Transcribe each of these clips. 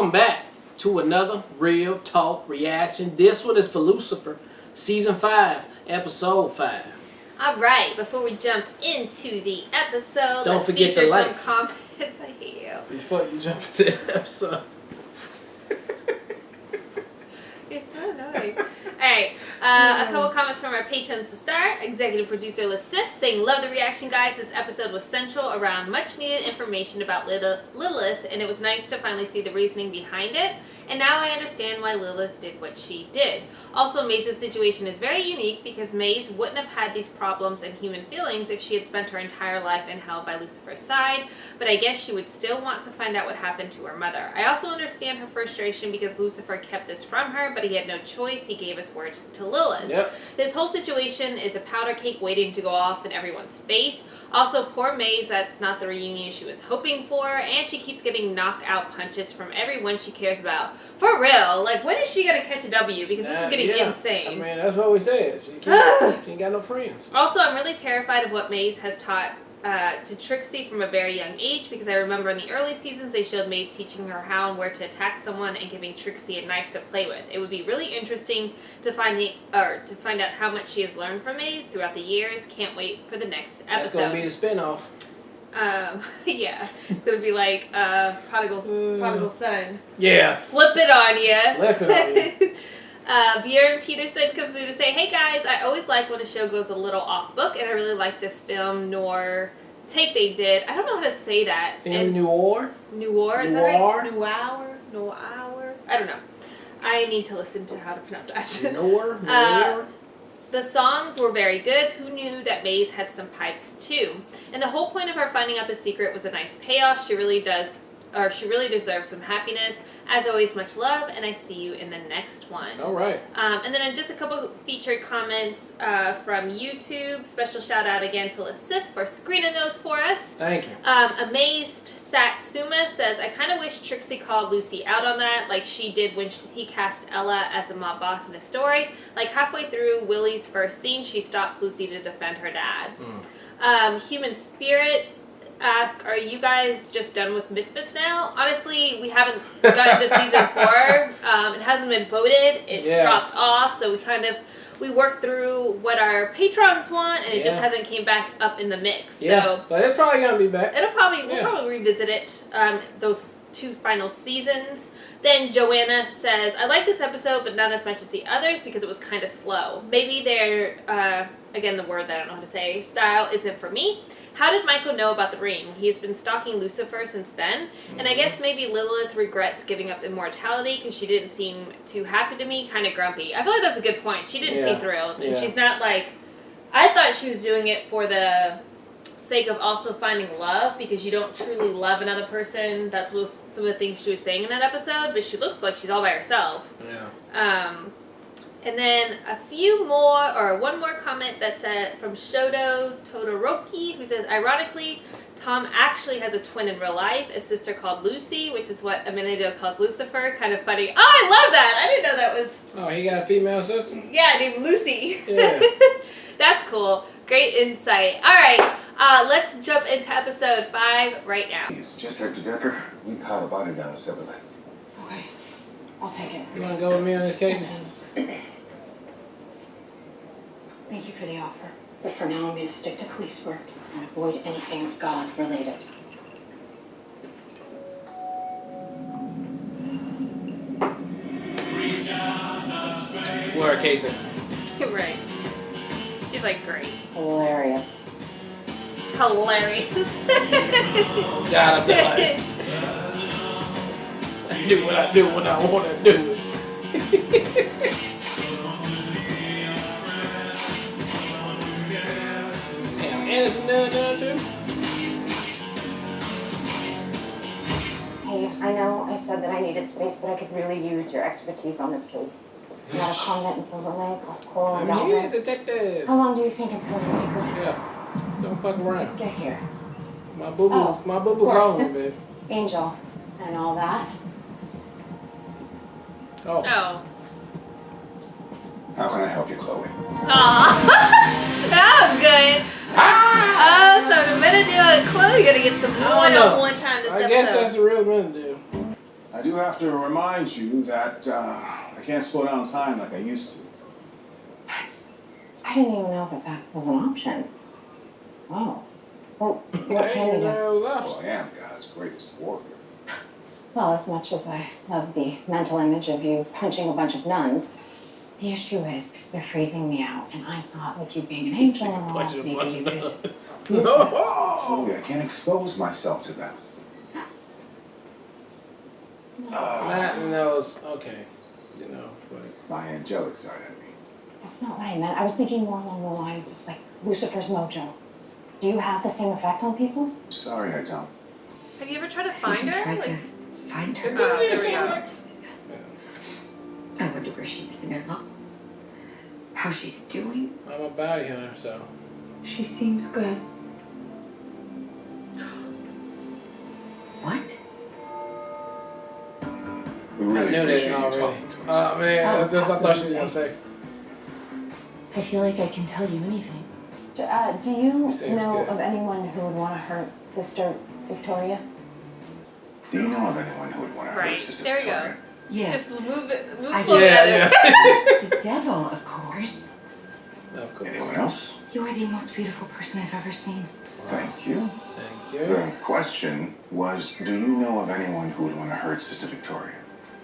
Welcome back to another Real Talk reaction. This one is for Lucifer, Season 5, Episode 5. Alright, before we jump into the episode, Don't forget to like. some comments. I hate you. Before you jump into the episode. You're so annoying. Alright, a couple comments from our patrons to start. Executive producer Lucifer saying, "Love the reaction, guys. This episode was central around much needed information about Lilith, and it was nice to finally see the reasoning behind it. And now I understand why Lilith did what she did. Also, Maze's situation is very unique because Maze wouldn't have had these problems and human feelings if she had spent her entire life in hell by Lucifer's side, but I guess she would still want to find out what happened to her mother. I also understand her frustration because Lucifer kept this from her, but he had no choice. He gave his word to Lilith. Yep. This whole situation is a powder cake waiting to go off in everyone's face. Also, poor Maze, that's not the reunion she was hoping for, and she keeps getting knockout punches from everyone she cares about. For real, like, when is she gonna catch a W? Because this is getting insane. I mean, that's what we said. She ain't got no friends. Also, I'm really terrified of what Maze has taught to Trixie from a very young age, because I remember in the early seasons they showed Maze teaching her how and where to attack someone and giving Trixie a knife to play with. It would be really interesting to find out how much she has learned from Maze throughout the years. Can't wait for the next episode. That's gonna be the spinoff. Yeah, it's gonna be like prodigal son. Yeah. Flip it on you. Flip it on you. Bjorn Peterson comes through to say, "Hey guys, I always like when a show goes a little off book, and I really like this film noir take they did. I don't know how to say that. Film noir? Noir, is that right? Noir. I don't know. I need to listen to how to pronounce that. Noir? The songs were very good. Who knew that Maze had some pipes too? And the whole point of her finding out the secret was a nice payoff. She really deserves some happiness. As always, much love, and I see you in the next one." All right. And then just a couple featured comments from YouTube. Special shout out again to Lucifer for screening those for us. Thank you. Amazed Satsuma says, "I kind of wish Trixie called Lucy out on that, like she did when he cast Ella as a mob boss in the story. Like halfway through Willie's first scene, she stops Lucy to defend her dad." Human Spirit ask, "Are you guys just done with Misfits now?" Honestly, we haven't gotten to season 4. It hasn't been voted. It's dropped off, so we worked through what our patrons want, and it just hasn't came back up in the mix. So but it's probably gonna be back. We'll probably revisit it. Those 2 final seasons. Then Joanna says, "I like this episode, but not as much as the others because it was kind of slow. Maybe their again, the word that I don't know how to say, style isn't for me. How did Michael know about the ring? He's been stalking Lucifer since then. And I guess maybe Lilith regrets giving up immortality because she didn't seem too happy to me, kind of grumpy." I feel like that's a good point. She didn't seem thrilled. And she's not like... I thought she was doing it for the sake of also finding love, because you don't truly love another person. That's what some of the things she was saying in that episode. But she looks like she's all by herself. Yeah. And then one more comment that's from Shoto Todoroki, who says, "Ironically, Tom actually has a twin in real life, a sister called Lucy, which is what Amenadiel calls Lucifer. Kind of funny." Oh, I love that! I didn't know that was... Oh, he got a female sister? Yeah, named Lucy. Yeah. That's cool. Great insight. All right, let's jump into episode 5 right now. Detective Decker, we tied a body down at 7 Lake. Okay, I'll take it. You want to go with me on this case? Thank you for the offer, but for now I'm going to stick to police work and avoid anything God-related. Where, Casey? Right. She's like, great. Hilarious. Hilarious. Gotta be like, I do what I do when I want to do it. Damn, Anderson done too? Hey, I know I said that I needed space, but I could really use your expertise on this case. I'm at a convent in Silver Lake off Coral and I'm here, Dalton. detective. How long do you think until we could Yeah, don't fuck around. get here? My boo-boo calling me, baby. Angel and all that. Oh. How can I help you, Chloe? Aw. That was good. Oh, so Amenadiel and Chloe gonna get some one-on-one time this episode. I guess that's the real Amenadiel. I do have to remind you that I can't slow down time like I used to. I didn't even know that was an option. Oh. Well, what can you do? Well, I am God's greatest warrior. Well, as much as I love the mental image of you punching a bunch of nuns, the issue is they're freezing me out, and I thought with you being an angel and all, Punching a maybe bunch you of could nuns. use that. Chloe, I can't expose myself to that. Latin knows. Okay. You know, but My angelic side, I mean. That's not what I meant. I was thinking more along the lines of like Lucifer's mojo. Do you have the same effect on people? Sorry, I don't. Have you ever tried to find her? Tried Like, to find her. it doesn't even there we seem go. like. I wonder where she is now. How she's doing. I'm a bounty hunter, so. She seems good. What? We I really knew appreciate that you already. talking to us. Oh man, Oh, that's what I thought she was absolutely. gonna say. I feel like I can tell you anything. Do you Seems know good. of anyone who would want to hurt Sister Victoria? Do you know of anyone who would want to hurt Right, Sister there we go. Victoria? Yes. just move it, move I- Chloe at Yeah, it. yeah. The devil, of course. Of course. Anyone else? You are the most beautiful person I've ever seen. Thank you. Thank you. The question was, do you know of anyone who would want to hurt Sister Victoria?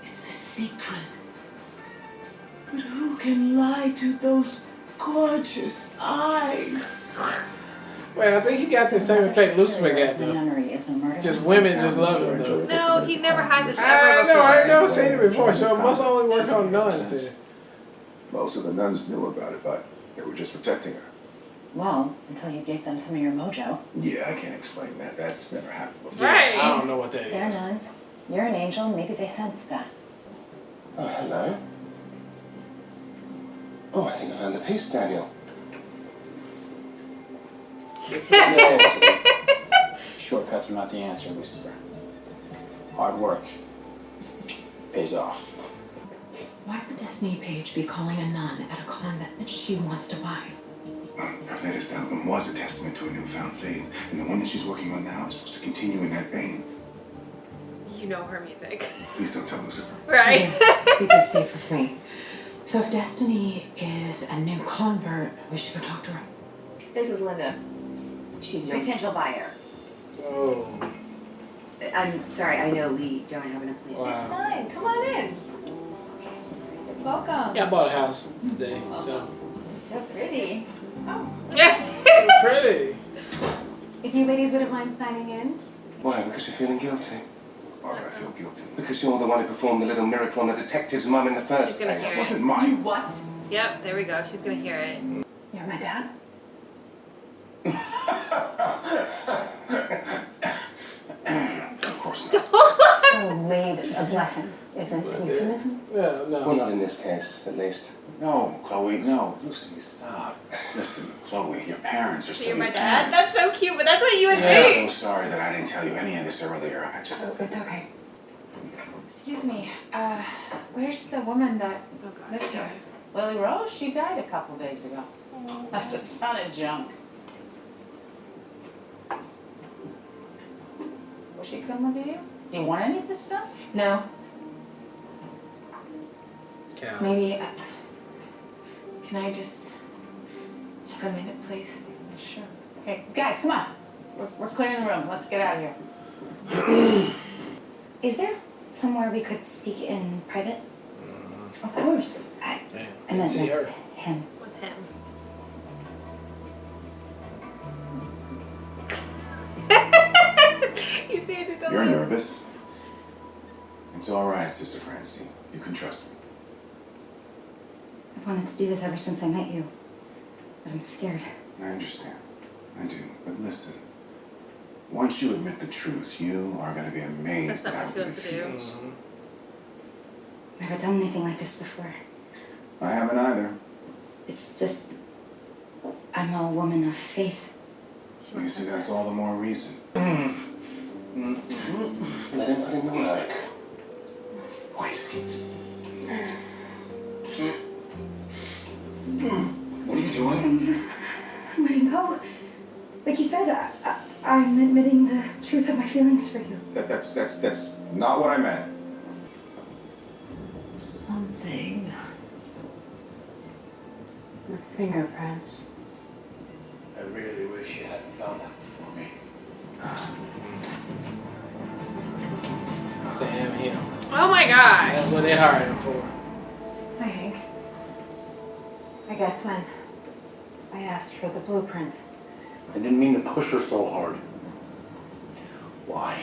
It's a secret. But who can lie to those gorgeous eyes? Wait, I think he got the same effect Lucifer got The though. nunnery is a murder. Just women just love him though. No, he never had this I ever know, I before. never seen it before, so it must only work on nuns then. Most of the nuns knew about it, but they were just protecting her. Well, until you gave them some of your mojo. Yeah, I can't explain that. That's never happened before. Right. I don't know what that They're is. nuns. You're an angel. Maybe they sensed that. Oh, hello. Oh, I think I found the piece, Daniel. Shortcuts are not the answer, Lucifer. Hard work pays off. Why would Destiny Page be calling a nun at a convent that she wants to buy? Her latest album was a testament to a newfound faith, and the one that she's working on now is supposed to continue in that vein. You know her music. Please don't tell Lucifer. Right. Secret safe with me. So if Destiny is a new convert, we should go talk to her. This is Linda. She's your potential buyer. Oh, I'm sorry, I know we don't have an appointment. wow. It's fine. Come on in. Welcome. Yeah, I bought a house today, so. So pretty. So pretty. If you ladies wouldn't mind signing in. Why? Because you're feeling guilty? Why would I feel guilty? Because you're the one who performed the little miracle on the detective's mum in the She's first gonna place. hear It it. wasn't mine. What? Yep, there we go. She's gonna hear it. You're my dad? Of course not. So laid a blessing isn't a euphemism. Yeah, Well, no. not in this case, at least. No, Chloe, no. Lucy, stop. Listen, Chloe, your parents are So still you're my your dad? parents. That's so cute, but that's what you would Yeah. think. I'm so sorry that I didn't tell you any of this earlier. I just... Oh, it's okay. Excuse me, where's the woman that Oh god. lived here? Lily Rose, she died a couple days ago. Left a ton of junk. Was she someone to you? You want any of this stuff? No. Cow. Maybe, can I just have a minute, please? Sure. Hey, guys, come on. We're clearing the room. Let's get out of here. Is there somewhere we could speak in private? Of course. I Man, meant see her. him. With him. You see it, the You're little- nervous. It's all right, Sister Francine. You can trust me. I've wanted to do this ever since I met you. But I'm scared. I understand. I do. But listen. Once you admit the truth, you are going to be amazed That's at not how what good it she has to do. feels. Never done anything like this before. I haven't either. It's just I'm a woman of faith. She You wants see, to that's say- all the more reason. Let him put in the work. Wait. What are you doing? I'm letting go. Like you said, I'm admitting the truth of my feelings for you. That's not what I meant. something with fingerprints. I really wish you hadn't found that before me. Damn him. Oh my gosh. That's what they hired him for. Hi, Hank. I guess when I asked for the blueprints, I didn't mean to push her so hard. Why?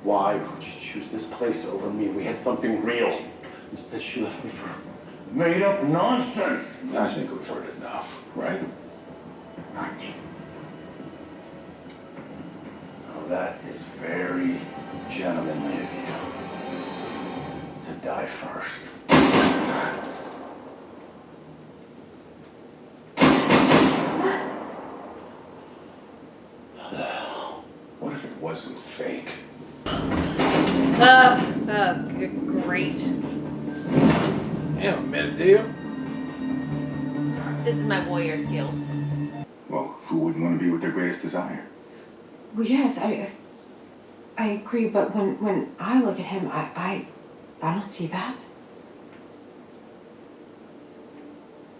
Why would you choose this place over me? We had something real. Instead, she left me for made-up nonsense. I think we've heard enough, right? hunting. Oh, that is very gentlemanly of you. To die first. How the hell? What if it wasn't fake? That was great. Damn, Amenadiel. This is my warrior skills. Well, who wouldn't want to be with their greatest desire? Well, yes, I agree, but when I look at him, I don't see that.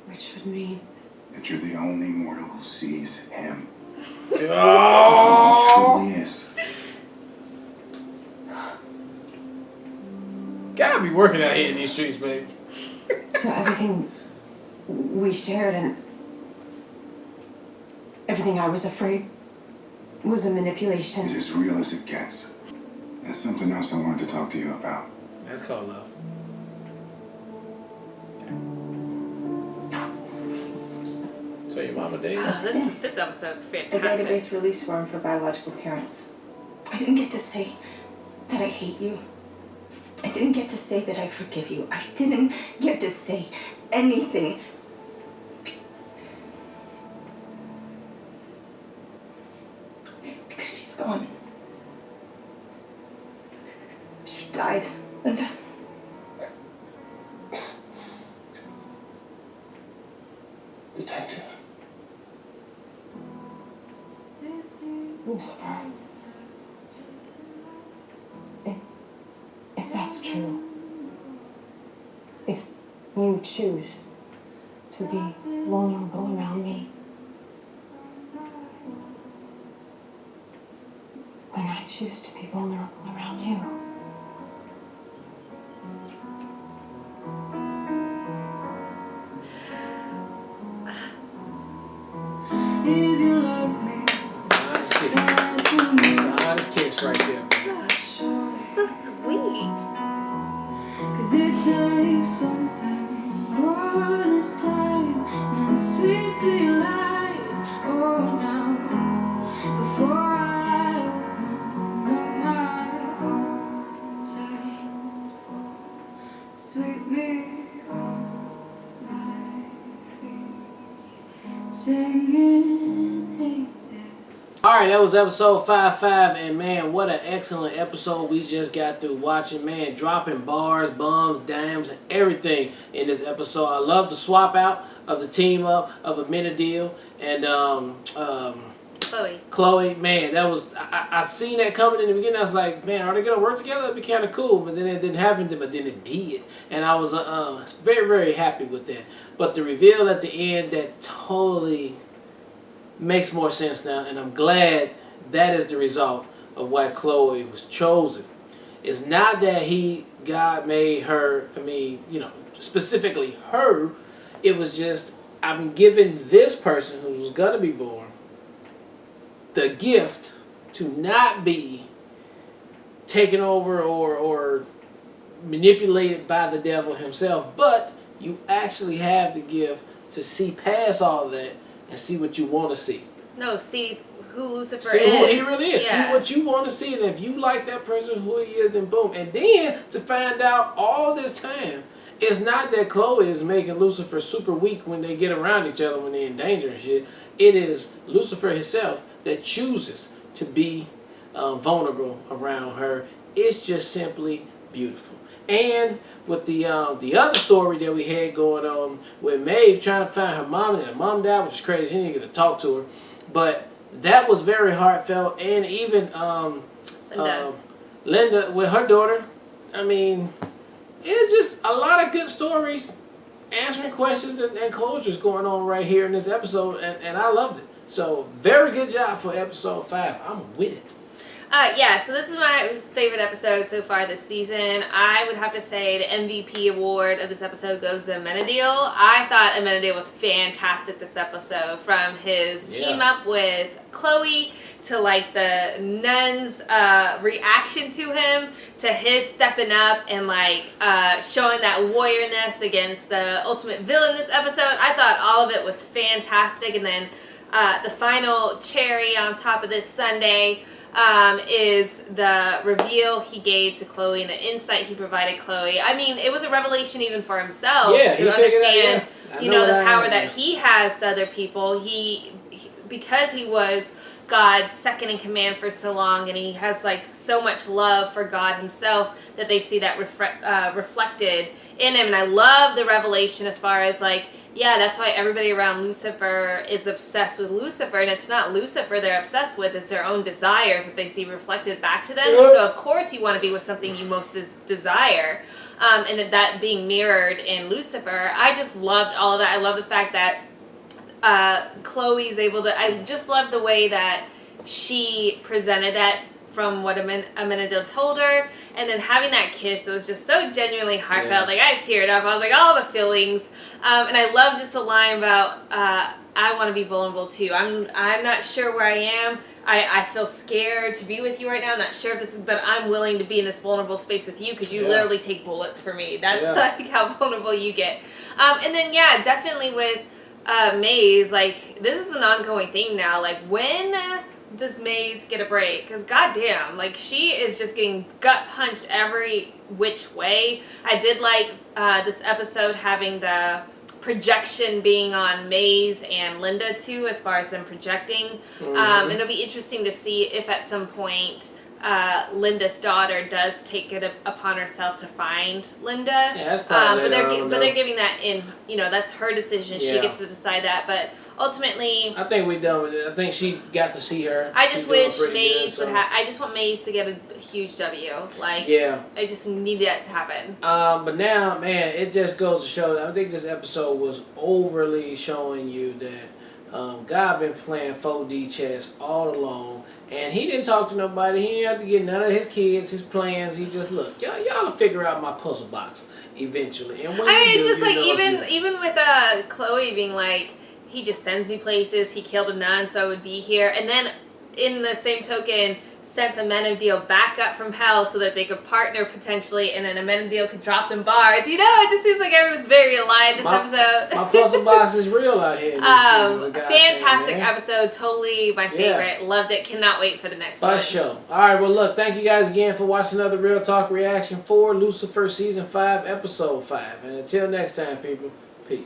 Which would mean That you're the only mortal who sees him. Oh! He truly is. Gotta be working out here in these streets, baby. so everything we shared and everything I was afraid was a manipulation. It's as real as it gets. There's something else I wanted to talk to you about. That's called love. So your mama dated? This episode's The fantastic. database release form for biological parents. I didn't get to say that I hate you. I didn't get to say that I forgive you. I didn't get to say anything. Because she's gone. She died. And Detective. Lucifer. If that's true, if you choose to be vulnerable around me, then I choose to be vulnerable around you. That's an honest kiss right there. So sweet. Cause it takes something more this time than sweet, sweet lies. Oh, now, before I open up my arms and fall, sweep me off my feet, singing, hey. Alright, that was episode 5-5, and man, what an excellent episode we just got through watching. Man, dropping bars, bombs, dimes, and everything in this episode. I love the swap out of the team up of Amenadiel and Chloe. Man, that was, I seen that coming in the beginning. I was like, man, are they going to work together? That'd be kind of cool. But then it didn't happen, but then it did. And I was very, very happy with that. But the reveal at the end, that totally makes more sense now, and I'm glad that is the result of why Chloe was chosen. It's not that God made her, specifically her. It was just, I'm giving this person who was going to be born the gift to not be taken over or manipulated by the devil himself, but you actually have the gift to see past all that and see what you want to see. No, see who Lucifer is. See who he really is. Yeah. See what you want to see. And if you like that person, who he is, then boom. And then to find out all this time, it's not that Chloe is making Lucifer super weak when they get around each other, when they're in danger and shit. It is Lucifer himself that chooses to be vulnerable around her. It's just simply beautiful. And with the other story that we had going on with Maeve trying to find her mom, and her mom died, which is crazy. She didn't get to talk to her. But that was very heartfelt. And even Linda with her daughter, I mean, it's just a lot of good stories, answering questions and closures going on right here in this episode, and I loved it. So very good job for episode 5. I'm with it. Yeah, so this is my favorite episode so far this season. I would have to say the MVP award of this episode goes to Amenadiel. I thought Amenadiel was fantastic this episode, from his team up with Chloe to like the nuns' reaction to him, to his stepping up and like showing that warriorness against the ultimate villain this episode. I thought all of it was fantastic. And then the final cherry on top of this sundae is the reveal he gave to Chloe and the insight he provided Chloe. I mean, it was a revelation even for himself to understand, the power that he has to other people. He because he was God's second in command for so long, and he has like so much love for God himself, that they see that reflected in him. And I love the revelation as far as like, yeah, that's why everybody around Lucifer is obsessed with Lucifer, and it's not Lucifer they're obsessed with, it's their own desires that they see reflected back to them. So of course you want to be with something you most desire, and that being mirrored in Lucifer. I just loved all of that. I love the fact that Chloe's able to, I just love the way that she presented that from what Amenadiel told her, and then having that kiss, it was just so genuinely heartfelt. Like, I teared up. I was like, all the feelings. And I love just the line about, I want to be vulnerable too. I'm not sure where I am. I feel scared to be with you right now. I'm not sure if this is, but I'm willing to be in this vulnerable space with you, because you literally take bullets for me. That's like how vulnerable you get. And then, definitely with Maze, like, this is an ongoing thing now. Like, when does Maze get a break? Because goddamn, like, she is just getting gut punched every which way. I did like this episode having the projection being on Maze and Linda too, as far as them projecting. And it'll be interesting to see if at some point Linda's daughter does take it upon herself to find Linda. Yeah, that's probably but they're giving that in, that's her decision. She gets to decide that. But ultimately, I think we're done with it. I think she got to see her. I just wish Maze would have. I just want Maze to get a huge W. Like, I just need that to happen. But now, man, it just goes to show that I think this episode was overly showing you that God been playing 4D chess all along, and he didn't talk to nobody. He didn't have to get none of his kids, his plans. He just, look, y'all will figure out my puzzle box eventually. And when it's just like, even with Chloe being like, he just sends me places. He killed a nun, so I would be here. And then, in the same token, sent the Amenadiel back up from hell so that they could partner potentially, and then Amenadiel could drop them bars. It just seems like everyone's very aligned this episode. My puzzle box is real out here. Fantastic episode. Totally my favorite. Loved it. Cannot wait for the next one. For sure. All right, well, look, thank you guys again for watching another Real Talk reaction for Lucifer Season 5, Episode 5. And until next time, people, peace.